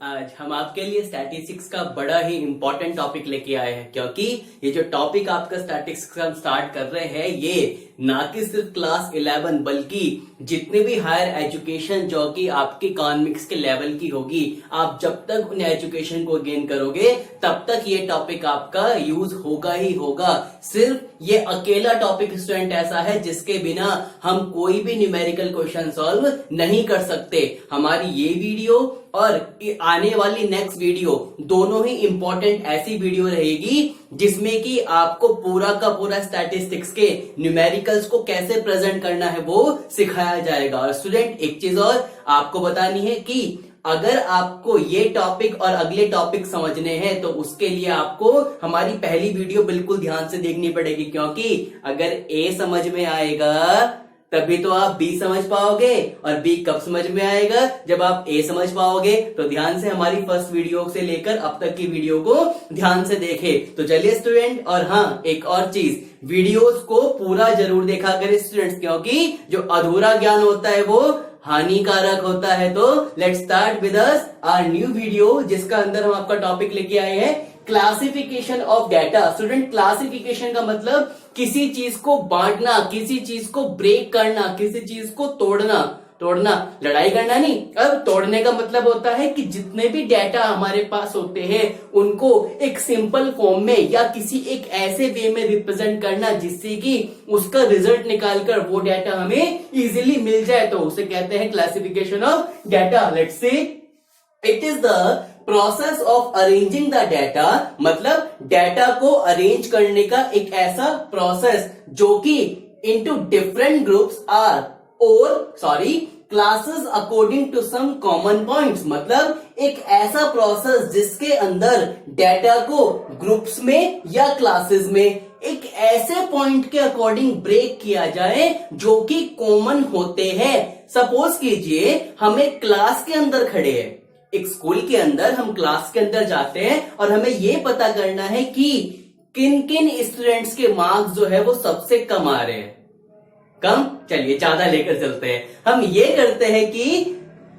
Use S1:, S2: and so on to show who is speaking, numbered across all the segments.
S1: आज हम आपके लिए स्टैटिस्टिक्स का बड़ा ही इंपॉर्टेंट टॉपिक लेके आए हैं, क्योंकि ये जो टॉपिक आपका स्टैटिस्टिक्स का हम स्टार्ट कर रहे हैं ये ना कि सिर्फ क्लास 11 बल्कि जितने भी हायर एजुकेशन जो कि आपकी इकोनॉमिक्स के लेवल की होगी, आप जब तक उन एजुकेशन को गेन करोगे तब तक ये टॉपिक आपका यूज होगा ही होगा। सिर्फ ये अकेला टॉपिक स्टूडेंट ऐसा है जिसके बिना हम कोई भी न्यूमेरिकल क्वेश्चन सॉल्व नहीं कर सकते। हमारी ये वीडियो और आने वाली नेक्स्ट वीडियो दोनों ही इंपॉर्टेंट ऐसी वीडियो रहेगी जिसमें कि आपको पूरा का पूरा स्टैटिस्टिक्स के न्यूमेरिकल्स को कैसे प्रेजेंट करना है वो सिखाया जाएगा। और स्टूडेंट एक चीज और आपको बतानी है कि अगर आपको ये टॉपिक और अगले टॉपिक समझने हैं तो उसके लिए आपको हमारी पहली वीडियो बिल्कुल ध्यान से देखनी पड़ेगी, क्योंकि अगर ए समझ में आएगा तभी तो आप बी समझ पाओगे, और बी कब समझ में आएगा जब आप ए समझ पाओगे। तो ध्यान से हमारी फर्स्ट वीडियो से लेकर अब तक की वीडियो को ध्यान से देखें। तो चलिए स्टूडेंट, और हाँ एक और चीज, वीडियोस को पूरा जरूर देखा करें स्टूडेंट्स, क्योंकि जो अधूरा ज्ञान होता है वो हानिकारक होता है। तो let's start with our new video जिसका अंदर हम आपका टॉपिक लेके आए हैं classification of data. Student, classification का मतलब किसी चीज को बांटना, किसी चीज को ब्रेक करना, किसी चीज को तोड़ना लड़ाई करना नहीं। अब तोड़ने का मतलब होता है कि जितने भी डाटा हमारे पास होते हैं उनको एक सिंपल फॉर्म में या किसी एक ऐसे वे में रिप्रेजेंट करना जिससे कि उसका रिजल्ट निकालकर वो डाटा हमें इजीली मिल जाए, तो उसे कहते हैं classification of data. Let's see, it is the process of arranging the data, मतलब डाटा को अरेंज करने का एक ऐसा प्रोसेस जो कि into different groups classes according to some common points, मतलब एक ऐसा प्रोसेस जिसके अंदर डाटा को ग्रुप्स में या क्लासेस में एक ऐसे पॉइंट के अकॉर्डिंग ब्रेक किया जाए जो कि कॉमन होते हैं। सपोज कीजिए हम एक क्लास के अंदर खड़े हैं, एक स्कूल के अंदर हम क्लास के अंदर जाते हैं और हमें यह पता करना है कि किन किन स्टूडेंट्स के मार्क्स जो है वो सबसे कम आ रहे हैं। कम, चलिए ज्यादा लेकर चलते हैं। हम ये करते हैं कि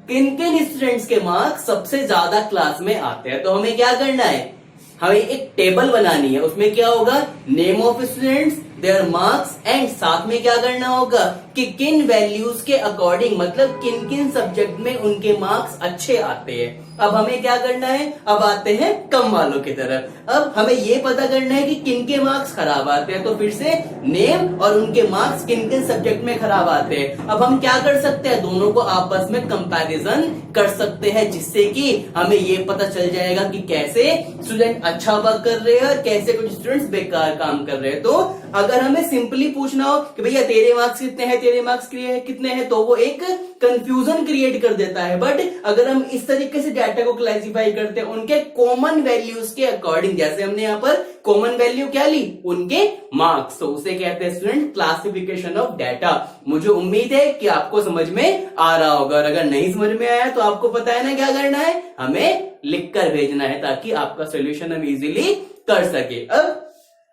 S1: किन किन स्टूडेंट्स के मार्क्स सबसे ज्यादा क्लास में आते हैं। तो हमें क्या करना है, हमें एक टेबल बनानी है, उसमें क्या होगा, name of students, there marks, and साथ में क्या करना होगा कि किन वैल्यूज के अकॉर्डिंग, मतलब किन किन सब्जेक्ट में उनके मार्क्स अच्छे आते हैं। अब हमें क्या करना है, अब आते हैं कम वालों की तरफ। अब हमें यह पता करना है कि किन के मार्क्स खराब आते हैं, तो फिर से नेम और उनके मार्क्स किन किन सब्जेक्ट में खराब आते हैं। अब हम क्या कर सकते हैं, दोनों को आपस में कंपैरिजन कर सकते हैं, जिससे कि हमें यह पता चल जाएगा कि कैसे स्टूडेंट अच्छा वर्क कर रहे हैं और कैसे कुछ स्टूडेंट्स बेकार काम कर रहे हैं। तो अगर हमें सिंपली पूछना हो कि भैया तेरे मार्क्स कितने हैं, तेरे मार्क्स कितने हैं, तो वो एक कंफ्यूजन क्रिएट कर देता है। बट अगर हम इस तरीके से डाटा को क्लासिफाई करते हैं उनके कॉमन वैल्यूज के अकॉर्डिंग, जैसे हमने यहाँ पर कॉमन वैल्यू क्या ली, उनके मार्क्स, तो उसे कहते हैं स्टूडेंट क्लासिफिकेशन ऑफ डाटा। मुझे उम्मीद है कि आपको समझ में आ रहा होगा, और अगर नहीं समझ में आया तो आपको पता है ना क्या करना है, हमें लिखकर भेजना है ताकि आपका सोल्यूशन हम इजीली कर सके। अब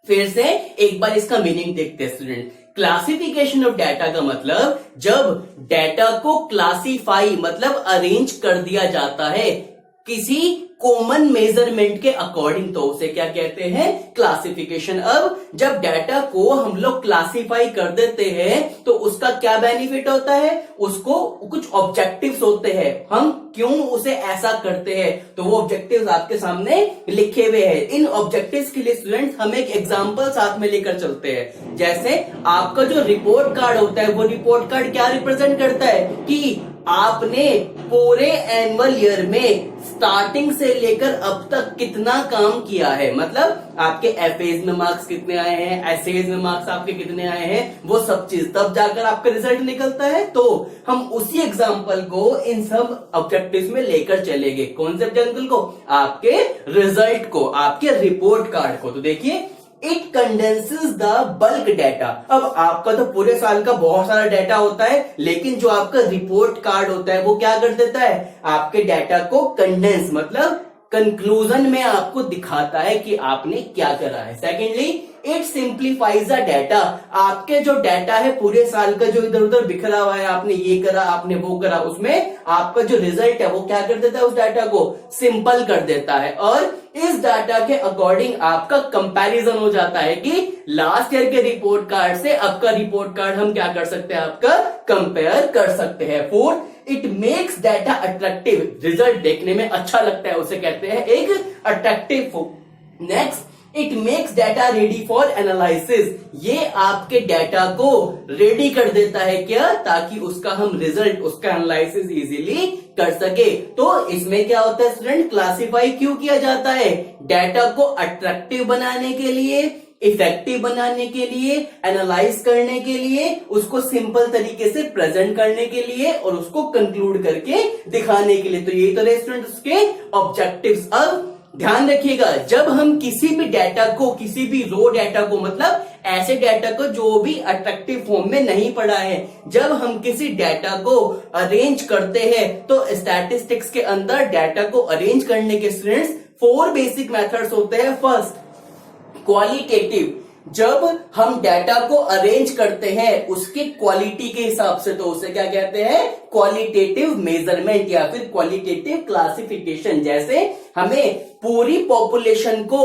S1: फिर से एक बार इसका मीनिंग देखते हैं स्टूडेंट। क्लासिफिकेशन ऑफ डाटा का मतलब जब डाटा को क्लासिफाई मतलब अरेंज कर दिया जाता है किसी कॉमन मेजरमेंट के अकॉर्डिंग, तो उसे क्या कहते हैं, क्लासिफिकेशन। अब जब डाटा को हम लोग क्लासिफाई कर देते हैं तो उसका क्या बेनिफिट होता है, उसको कुछ ऑब्जेक्टिव्स होते हैं, हम क्यों उसे ऐसा करते हैं, तो वो ऑब्जेक्टिव्स आपके सामने लिखे हुए हैं। इन ऑब्जेक्टिव्स के लिए स्टूडेंट्स हम एक एग्जांपल साथ में लेकर चलते हैं। जैसे आपका जो रिपोर्ट कार्ड होता है, वो रिपोर्ट कार्ड क्या रिप्रेजेंट करता है कि आपने पूरे एनुअल ईयर में स्टार्टिंग से लेकर अब तक कितना काम किया है, मतलब आपके एफएज में मार्क्स कितने आए हैं, एसएज में मार्क्स आपके कितने आए हैं, वो सब चीज तब जाकर आपका रिजल्ट निकलता है। तो हम उसी एग्जांपल को इन सब ऑब्जेक्टिव्स में लेकर चलेंगे। कौन से एग्जांपल को, आपके रिजल्ट को, आपके रिपोर्ट कार्ड को। तो देखिए, it condenses the bulk data. अब आपका तो पूरे साल का बहुत सारा डाटा होता है, लेकिन जो आपका रिपोर्ट कार्ड होता है वो क्या कर देता है, आपके डाटा को कंडेंस मतलब कंक्लूजन में आपको दिखाता है कि आपने क्या करा है। Secondly, it simplifies the data. आपके जो डाटा है पूरे साल का जो इधर उधर बिखरा हुआ है, आपने ये करा आपने वो करा, उसमें आपका जो रिजल्ट है वो क्या कर देता है, उस डाटा को सिंपल कर देता है। और इस डाटा के अकॉर्डिंग आपका कंपैरिजन हो जाता है कि लास्ट ईयर के रिपोर्ट कार्ड से अब का रिपोर्ट कार्ड हम क्या कर सकते हैं, आपका कंपेयर कर सकते हैं। Fourth, it makes data attractive. Result देखने में अच्छा लगता है, उसे कहते हैं एक attractive. Next, it makes data ready for analysis. ये आपके डाटा को रेडी कर देता है क्या, ताकि उसका हम रिजल्ट, उसका एनालिसिस इजीली कर सके। तो इसमें क्या होता है स्टूडेंट, क्लासिफाई क्यों किया जाता है, डाटा को अट्रैक्टिव बनाने के लिए, इफेक्टिव बनाने के लिए, एनालाइज करने के लिए, उसको सिंपल तरीके से प्रेजेंट करने के लिए और उसको कंक्लूड करके दिखाने के लिए। तो ये तो स्टूडेंट उसके ऑब्जेक्टिव्स। अब ध्यान रखिएगा, जब हम किसी भी डाटा को, किसी भी रो डाटा को, मतलब ऐसे डाटा को जो भी अट्रैक्टिव फॉर्म में नहीं पड़ा है, जब हम किसी डाटा को अरेंज करते हैं तो स्टैटिस्टिक्स के अंदर डाटा को अरेंज करने के स्टूडेंट्स 4 बेसिक मेथड्स होते हैं। First, qualitative. जब हम डाटा को अरेंज करते हैं उसकी क्वालिटी के हिसाब से, तो उसे क्या कहते हैं, क्वालिटेटिव मेजरमेंट या फिर क्वालिटेटिव क्लासिफिकेशन। जैसे हमें पूरी पॉपुलेशन को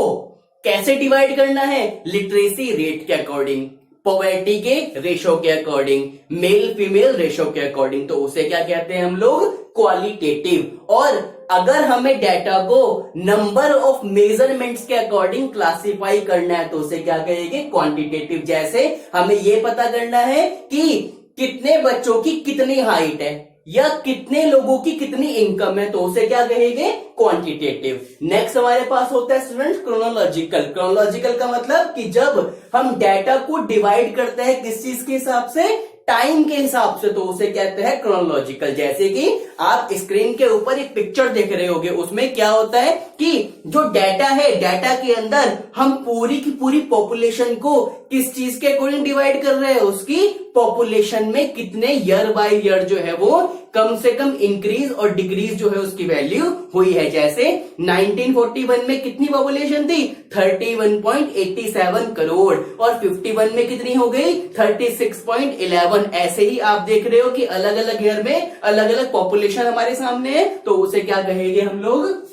S1: कैसे डिवाइड करना है, लिटरेसी रेट के अकॉर्डिंग, पॉवर्टी के रेशो के अकॉर्डिंग, मेल फीमेल रेशो के अकॉर्डिंग, तो उसे क्या कहते हैं हम लोग, क्वालिटेटिव। और अगर हमें डाटा को नंबर ऑफ मेजरमेंट्स के अकॉर्डिंग क्लासिफाई करना है तो उसे क्या कहेंगे, क्वांटिटेटिव। जैसे हमें यह पता करना है कि कितने बच्चों की कितनी हाइट है या कितने लोगों की कितनी इनकम है, तो उसे क्या कहेंगे, क्वांटिटेटिव। नेक्स्ट हमारे पास होता है स्टूडेंट क्रोनोलॉजिकल। क्रोनोलॉजिकल का मतलब कि जब हम डाटा को डिवाइड करते हैं किस चीज के हिसाब से, टाइम के हिसाब से, तो उसे कहते हैं क्रोनोलॉजिकल। जैसे कि आप स्क्रीन के ऊपर एक पिक्चर देख रहे होगे, उसमें क्या होता है कि जो डाटा है, डाटा के अंदर हम पूरी की पूरी पॉपुलेशन को किस चीज के अकॉर्डिंग डिवाइड कर रहे हैं, उसकी पॉपुलेशन में कितने ईयर बाय ईयर जो है वो कम से कम इंक्रीज और डिक्रीज जो है उसकी वैल्यू हुई है। जैसे 1941 में कितनी पॉपुलेशन थी, 31.87 करोड़, और 51 में कितनी हो गई, 36.11। ऐसे ही आप देख रहे हो कि अलग अलग ईयर में अलग अलग पॉपुलेशन हमारे सामने है, तो उसे क्या कहेंगे हम लोग,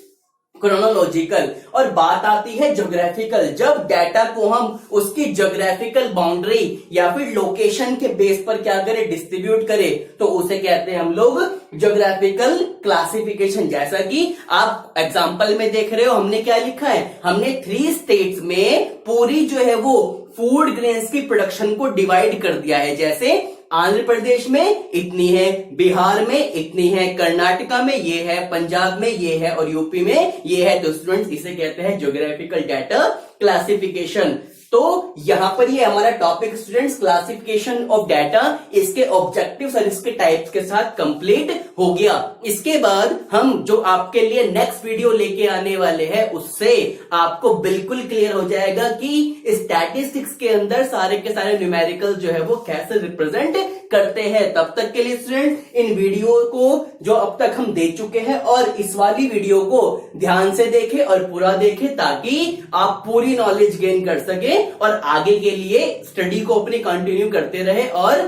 S1: क्रोनोलॉजिकल। और बात आती है ज्योग्राफिकल। जब डाटा को हम उसकी ज्योग्राफिकल बाउंड्री या फिर लोकेशन के बेस पर क्या करें, डिस्ट्रीब्यूट करें, तो उसे कहते हैं हम लोग ज्योग्राफिकल क्लासिफिकेशन। जैसा कि आप एग्जांपल में देख रहे हो, हमने क्या लिखा है, हमने 3 स्टेट्स में पूरी जो है वो फूड ग्रेन्स की प्रोडक्शन को डिवाइड कर दिया है। जैसे आंध्र प्रदेश में इतनी है, बिहार में इतनी है, कर्नाटका में ये है, पंजाब में ये है और यूपी में ये है। तो स्टूडेंट्स इसे कहते हैं ज्योग्राफिकल डाटा क्लासिफिकेशन। तो यहां पर ये हमारा topic students classification of data, इसके ऑब्जेक्टिव्स और इसके टाइप्स के साथ कंप्लीट हो गया। इसके बाद हम जो आपके लिए नेक्स्ट वीडियो लेके आने वाले हैं उससे आपको बिल्कुल क्लियर हो जाएगा कि स्टैटिस्टिक्स के अंदर सारे के सारे न्यूमेरिकल जो है वो कैसे रिप्रेजेंट करते हैं। तब तक के लिए स्टूडेंट इन वीडियो को जो अब तक हम दे चुके हैं और इस वाली वीडियो को ध्यान से देखें और पूरा देखें, ताकि आप पूरी नॉलेज गेन कर सके और आगे के लिए स्टडी को अपनी कंटिन्यू करते रहे और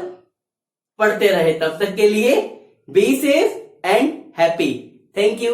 S1: पढ़ते रहे। तब तक के लिए be safe and happy. Thank you.